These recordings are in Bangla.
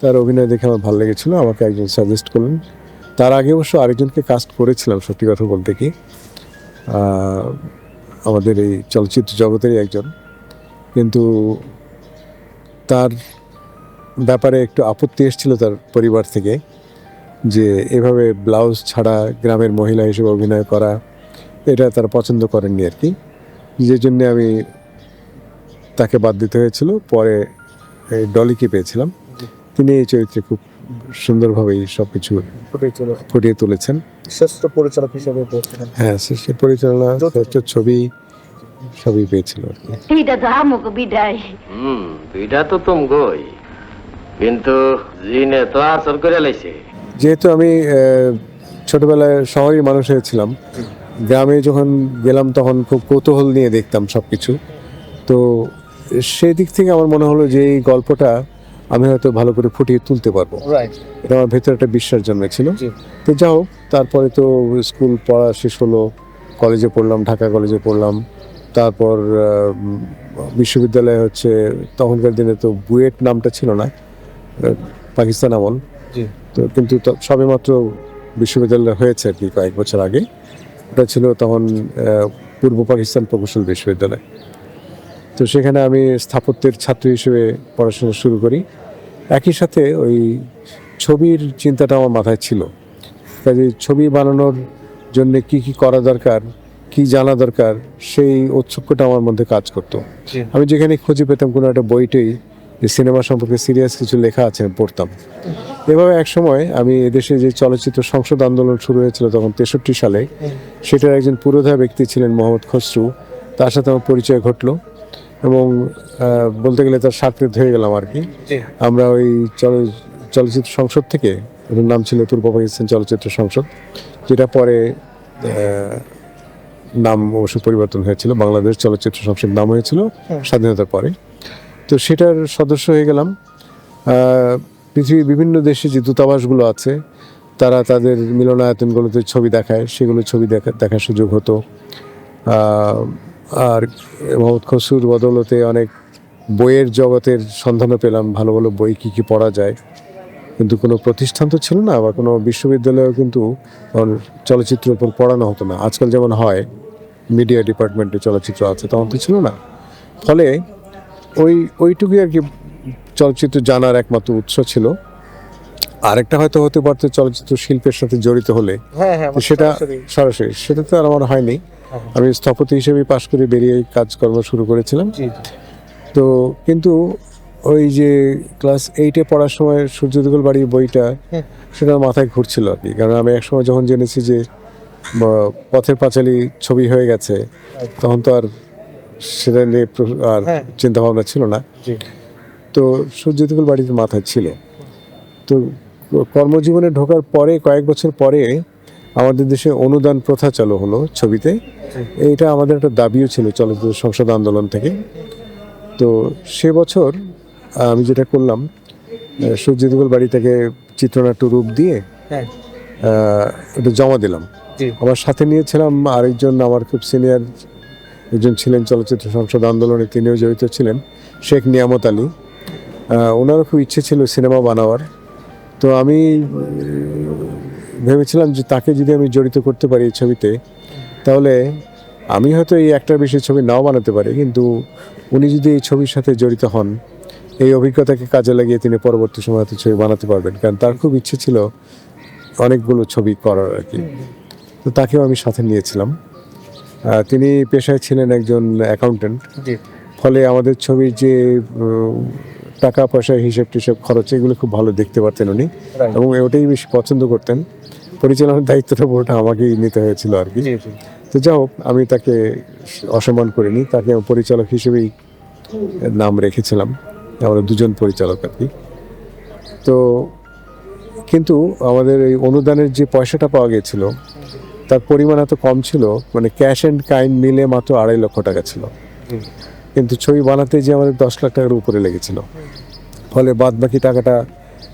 তার অভিনয় দেখে আমার ভালো লেগেছিল, আমাকে একজন সাজেস্ট করলেন। তার আগে অবশ্য আরেকজনকে কাস্ট করেছিলাম, সত্যি কথা বলতে কি আমাদের এই চলচ্চিত্র জগতেরই একজন, কিন্তু তার ব্যাপারে একটু আপত্তি এসেছিল তার পরিবার থেকে, যে এভাবে ব্লাউজ ছাড়া গ্রামের মহিলা হিসেবে অভিনয় করা, এটা তারা পছন্দ করেননি আর কি, যে জন্যে আমি তাকে বাদ দিতে হয়েছিল। পরে ডলিকে পেয়েছিলাম, তিনি এই চরিত্রে খুব সুন্দরভাবেই সব কিছু ফুটিয়ে তুলেছেন। শ্রেষ্ঠ পরিচালক হিসেবে হ্যাঁ, শ্রেষ্ঠ পরিচালনা, শ্রেষ্ঠ ছবি সবই পেয়েছিল আর কি। বিডা তো তুম গই, কিন্তু জিনে তো আসর করে লাইছে। যেহেতু আমি ছোটবেলায় শহরে মানুষ হয়েছিলাম, গ্রামে যখন গেলাম তখন খুব কৌতূহল নিয়ে দেখতাম সব কিছু। তো সেই দিক থেকে আমার মনে হলো যে এই গল্পটা আমি হয়তো ভালো করে ফুটিয়ে তুলতে পারবো, এটা আমার ভেতরে একটা বিশ্বাস জন্মেছিল। তো যা হোক, তারপরে তো স্কুল পড়া শেষ হলো, কলেজে পড়লাম, ঢাকা কলেজে পড়লাম। তারপর বিশ্ববিদ্যালয়ে হচ্ছে, তখনকার দিনে তো বুয়েট নামটা ছিল না, পাকিস্তান আমল। তো কিন্তু সবেমাত্র বিশ্ববিদ্যালয় হয়েছে আর কি কয়েক বছর আগে। ওটা ছিল তখন পূর্ব পাকিস্তান প্রকৌশল বিশ্ববিদ্যালয়। তো সেখানে আমি স্থাপত্যের ছাত্র হিসেবে পড়াশোনা শুরু করি। একই সাথে ওই ছবির চিন্তাটা আমার মাথায় ছিল, কাজে ছবি বানানোর জন্য কি কি করা দরকার, কি জানা দরকার, সেই ঔৎসুক্যটা আমার মধ্যে কাজ করতো। আমি যেখানে খুঁজে পেতাম কোনো একটা বইটেই যে সিনেমা সম্পর্কে সিরিয়াস কিছু লেখা আছে, পড়তাম। এভাবে এক সময় আমি এদেশে যে চলচ্চিত্র সংসদ আন্দোলন শুরু হয়েছিল তখন 63 সালে, সেটার একজন পুরোধা ব্যক্তি ছিলেন মোহাম্মদ খসরু, তার সাথে আমার পরিচয় ঘটলো এবং বলতে গেলে তার সাকৃত হয়ে গেলাম আর কি। আমরা ওই চলচ্চিত্র সংসদ থেকে, ওর নাম ছিল পূর্ব পাকিস্তান চলচ্চিত্র সংসদ, যেটা পরে নাম অবশ্য পরিবর্তন হয়েছিল, বাংলাদেশ চলচ্চিত্র সংসদ নাম হয়েছিল স্বাধীনতার পরে। তো সেটার সদস্য হয়ে গেলাম। পৃথিবীর বিভিন্ন দেশে যে দূতাবাসগুলো আছে, তারা তাদের মিলনায়তনগুলোতে ছবি দেখায়, সেগুলো ছবি দেখার সুযোগ হতো। আর মোহাম্মদ খসরুর বদৌলতে অনেক বইয়ের জগতের সন্ধানও পেলাম, ভালো ভালো বই কী কী পড়া যায়। কিন্তু কোনো প্রতিষ্ঠান তো ছিল না, বা কোনো বিশ্ববিদ্যালয়েও কিন্তু চলচ্চিত্রের উপর পড়ানো হতো না। আজকাল যেমন হয় মিডিয়া ডিপার্টমেন্টে চলচ্চিত্র আছে, তখন তো ছিল না। ফলে ওইটুকুই আর কি চলচ্চিত্র জানার একমাত্র উৎস ছিল। আরেকটা হয়তো হতে পারতো চলচ্চিত্র শিল্পের সাথে জড়িত হলে, সেটা সরাসরি সেটা তো আর আমার হয়নি। আমি স্থপতি হিসেবে পাশ করে বেরিয়ে কাজকর্ম শুরু করেছিলাম। তো কিন্তু ওই যে ক্লাস 8-এ পড়ার সময় সূর্যদেবল বাড়ির বইটা, সেটা মাথায় ঘুরছিল আর কি। কারণ আমি একসময় যখন জেনেছি যে পথের পাঁচালী ছবি হয়ে গেছে, তখন তো আর সেটা নিয়ে আর চিন্তা ভাবনা ছিল না। তো সূর্যদেবল বাড়িতে মাথায় ছিল। তো কর্মজীবনে ঢোকার পরে কয়েক বছর পরে আমাদের দেশে অনুদান প্রথা চালু হলো ছবিতে। এইটা আমাদের একটা দাবিও ছিল চলচ্চিত্র সংসদ আন্দোলন থেকে। তো সে বছর আমি যেটা করলাম, সূর্যদেবল বাড়ি থেকে চিত্রনাট্য রূপ দিয়ে এটা জমা দিলাম। আমার সাথে নিয়েছিলাম আরেকজন, আমার খুব সিনিয়র একজন ছিলেন চলচ্চিত্র সংসদ আন্দোলনে, তিনিও জড়িত ছিলেন, শেখ নিয়ামত আলী। ওনারও খুব ইচ্ছে ছিল সিনেমা বানাবার। তো আমি ভেবেছিলাম যে তাকে যদি আমি জড়িত করতে পারি এই ছবিতে, তাহলে আমি হয়তো এই একটার বেশি ছবি নাও বানাতে পারি, কিন্তু উনি যদি এই ছবির সাথে জড়িত হন, এই অভিজ্ঞতাকে কাজে লাগিয়ে তিনি পরবর্তী সময় ছবি বানাতে পারবেন। কারণ তার খুব ইচ্ছে ছিল অনেকগুলো ছবি করার আর কি। তো তাকেও আমি সাথে নিয়েছিলাম। তিনি পেশায় ছিলেন একজন অ্যাকাউন্টেন্ট। ফলে আমাদের ছবির যে টাকা পয়সা, হিসেব টিসেব, খরচ, এগুলো খুব ভালো দেখতে পারতেন উনি, এবং ওটাই বেশি পছন্দ করতেন। পরিচালনার দায়িত্বটা পুরোটা আমাকেই নিতে হয়েছিল আর কি। তো যাই হোক, আমি তাকে অসম্মান করিনি, তাকে পরিচালক হিসেবেই নাম রেখেছিলাম। আমরা দুজন পরিচালক আর কি। তো কিন্তু আমাদের এই অনুদানের যে পয়সাটা পাওয়া গিয়েছিল, তার পরিমাণ এত কম ছিল, মানে ক্যাশ অ্যান্ড কাইন্ড মিলে মাত্র 2.5 লক্ষ টাকা ছিল। কিন্তু ছবি বানাতে যে আমাদের 10 লাখ টাকার উপরে লেগেছিল। ফলে বাদ বাকি টাকাটা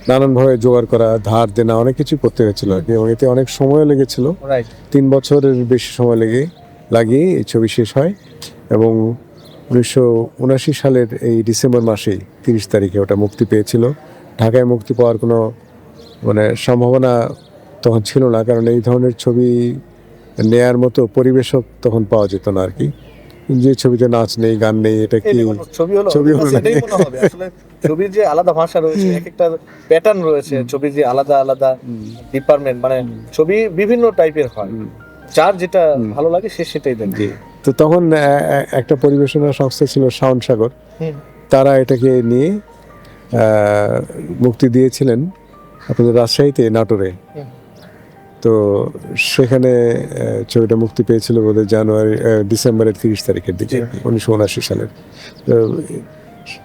নানানভাবে জোগাড় করা, ধার দেনা, অনেক কিছু করতে হয়েছিল আর কি, এবং এতে অনেক সময়ও লেগেছিল। 3 বছরের বেশি সময় লাগিয়ে এই ছবি শেষ হয়। এবং 1979 সালের এই ডিসেম্বর মাসেই 30 তারিখে ওটা মুক্তি পেয়েছিল ঢাকায় মুক্তি পাওয়ার কোনো মানে সম্ভাবনা তখন ছিল না, কারণ এই ধরনের ছবি নেয়ার মতো পরিবেশক তখন পাওয়া যেত না আর কি। যে ছবিতে নাচ নেই, গান নেই, এটা কি ছবি হলো ছবি হলো এটাই মনে হবে আসলে। ছবির যে আলাদা ভাষা রয়েছে, এক একটা প্যাটার্ন রয়েছে, ছবির যে আলাদা আলাদা ডিপার্টমেন্ট, মানে ছবি বিভিন্ন টাইপের হয়, যার যেটা ভালো লাগে সে সেটাই দেখে। তো তখন একটা পরিবেশনা সংস্থা ছিল শাওন সাগর, হুম। তারা এটাকে নিয়ে মুক্তি দিয়েছিলেন আপনাদের রাজশাহীতে, নাটোরে। হুম। তো সেখানে ছবিটা মুক্তি পেয়েছিল বোধহয় ডিসেম্বরের 30 তারিখের দিকে, 1979 সালের। তো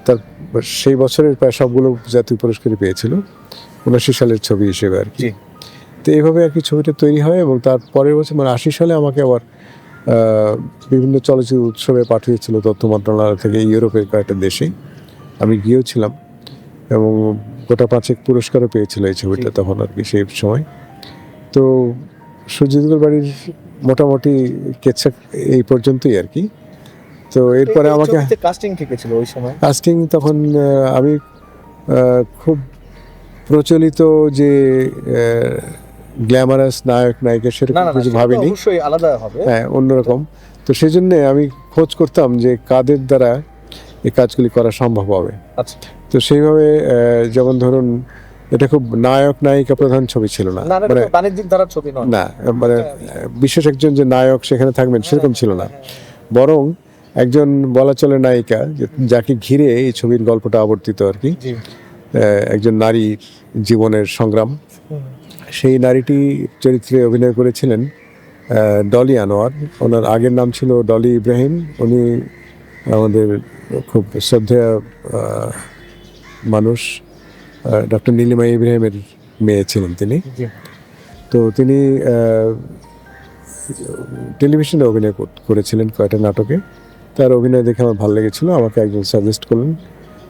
তার সেই বছরের প্রায় সবগুলো জাতীয় পুরস্কারই পেয়েছিল, 79 সালের ছবি হিসেবে আর কি। তো এইভাবে আর কি ছবিটা তৈরি হয়, এবং তার পরের বছর মানে 80 সালে আমাকে আবার বিভিন্ন চলচ্চিত্র উৎসবে পাঠিয়েছিল তথ্য মন্ত্রণালয় থেকে ইউরোপের কয়েকটা দেশে। আমি গিয়েছিলাম এবং গোটা 5 পুরস্কারও পেয়েছিল এই ছবিটা তখন আর কি সেই সময়। তো সুজিতগুল বাড়ির মোটামুটি কেচ্ছা এই পর্যন্তই আর কি। তো এরপরে আমাকে কাস্টিং থেকে ছিল ওই সময়। কাস্টিং তখন আমি খুব প্রচলিত যে গ্ল্যামারাস নায়ক নায়িকা সেরকম কিছু ভাবিনি, অবশ্যই আলাদা হবে, হ্যাঁ অন্যরকম। তো সেই জন্য আমি খোঁজ করতাম যে কাদের দ্বারা এই কাজগুলি করা সম্ভব হবে। আচ্ছা। তো সেইভাবে যেমন ধরুন, এটা খুব নায়ক নায়িকা প্রধান ছবি ছিল না, না, মানে বাণিজ্যিক ধারার ছবি নয়, না মানে বিশেষ একজন যে নায়ক সেখানে থাকবেন সেরকম ছিল না, বরং একজন বলা চলে নায়িকা যাকে ঘিরে এই ছবির গল্পটা আবর্তিত আর কি। একজন নারীর জীবনের সংগ্রাম, সেই নারীটি চরিত্রে অভিনয় করেছিলেন ডলি আনোয়ার। ওনার আগের নাম ছিল ডলি ইব্রাহিম। উনি আমাদের খুব শ্রদ্ধেয় মানুষ, ডক্টর নীলিমা ইব্রাহিমের মেয়ে ছিলেন তিনি। তো তিনি টেলিভিশনে অভিনয় করেছিলেন কয়েকটা নাটকে। তার অভিনয় দেখে আমার ভালো লেগেছিল, আমাকে একজন সাজেস্ট করলেন।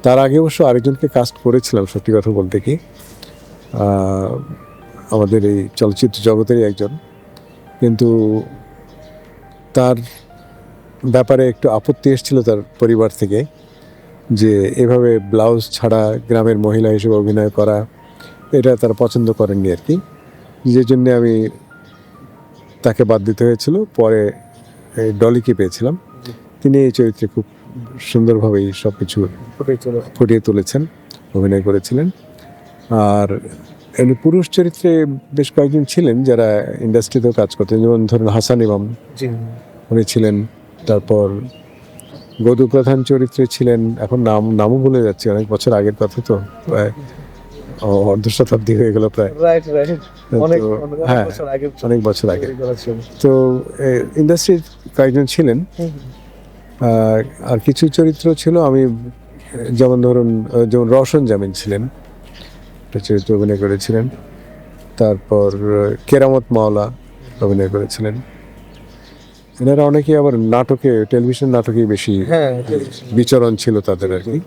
তার আগে অবশ্য আরেকজনকে কাস্ট করেছিলাম, সত্যি কথা বলতে কি, আমাদের এই চলচ্চিত্র জগতেরই একজন, কিন্তু তার ব্যাপারে একটু আপত্তি এসেছিল তার পরিবার থেকে, যে এভাবে ব্লাউজ ছাড়া গ্রামের মহিলা হিসেবে অভিনয় করা, এটা তারা পছন্দ করেননি আর কি। যে জন্যে আমি তাকে বাদ দিতে হয়েছিল। পরে ডলিকে পেয়েছিলাম, তিনি এই চরিত্রে খুব সুন্দরভাবেই সব কিছু ফুটিয়ে তুলেছেন, অভিনয় করেছিলেন। আর এমনি পুরুষ চরিত্রে বেশ কয়েকজন ছিলেন যারা ইন্ডাস্ট্রিতেও কাজ করতেন, যেমন ধরুন হাসান ইমাম, উনি ছিলেন। তারপর গদু প্রধান চরিত্রে ছিলেন, এখন নামও ভুলে যাচ্ছি, অনেক বছর আগের কথা, তো প্রায় অর্ধ শতাব্দী হয়ে গেল প্রায়। হ্যাঁ, অনেক বছর আগে। তো ইন্ডাস্ট্রির কয়েকজন ছিলেন। আর কিছু চরিত্র ছিল, আমি যেমন ধরুন যেমন রওশন জামিন ছিলেন, চরিত্র অভিনয় করেছিলেন। তারপর কেরামত মাওলা অভিনয় করেছিলেন। এনারা অনেকে আবার নাটকে, টেলিভিশন নাটকে বেশি বিচরণ ছিল তাদের আর কি।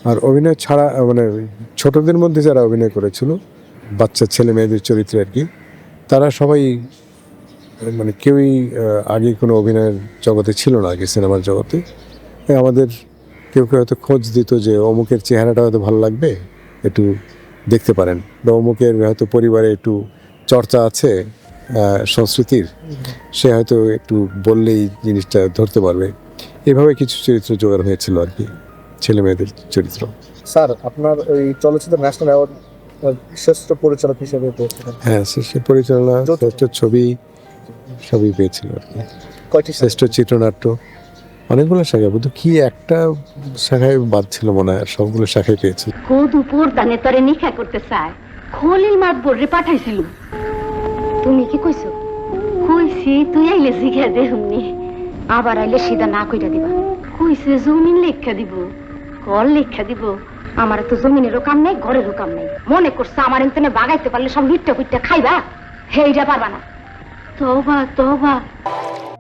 আর অভিনয় ছাড়া মানে ছোটদের মধ্যে যারা অভিনয় করেছিল, বাচ্চা ছেলে মেয়েদের চরিত্রে আর কি, তারা সবাই মানে কেউই আগে কোনো অভিনয়ের জগতে ছিল না আগে, সিনেমার জগতে। আমাদের কেউ কেউ হয়তো খোঁজ দিত যে অমুকের চেহারাটা হয়তো ভালো লাগবে, একটু দেখতে পারেন, বা অমুকের হয়তো পরিবারে একটু চর্চা আছে সংস্কৃতির, সে হয়তো একটু বললেই জিনিসটা ধরতে পারবে। এভাবে কিছু চরিত্র জোগাড় হয়েছিল আর কি, ছেলে মেয়েদের চরিত্র। স্যার, আপনার ওই চলচ্চিত্র ন্যাশনাল অ্যাওয়ার্ড শ্রেষ্ঠ পরিচালক হিসেবে পেয়েছিলেন। হ্যাঁ, শ্রেষ্ঠ পরিচালনা, শ্রেষ্ঠ ছবি সবই পেয়েছিল আর কি। কয়টি? শ্রেষ্ঠ চিত্রনাট্য অনেকগুলো শাখায়, বুধ কি একটা শাখায় বাদ ছিল মনে হয়, সবগুলো শাখায় পেয়েছি। দুপুর দানে তরে নিখা করতে চায়, খলিল মাতবর রে পাঠাইছিল। তুমি কি কইছো? কইছি তুই আইলে জিজ্ঞা দে হুমনি, আবার আইলে সিধা না কইরা দিবা। কইছে জমিন লেখা দিব, ঘর লেখা দিব। আমার তো জমিনেরও কাম নাই, ঘরেরও কাম নাই। মনে করছে আমার এখানে বাগাইতে পারলে সব লিট্টা কুইট্টা খাইবা, হেইটা পারবা না। তওবা তওবা।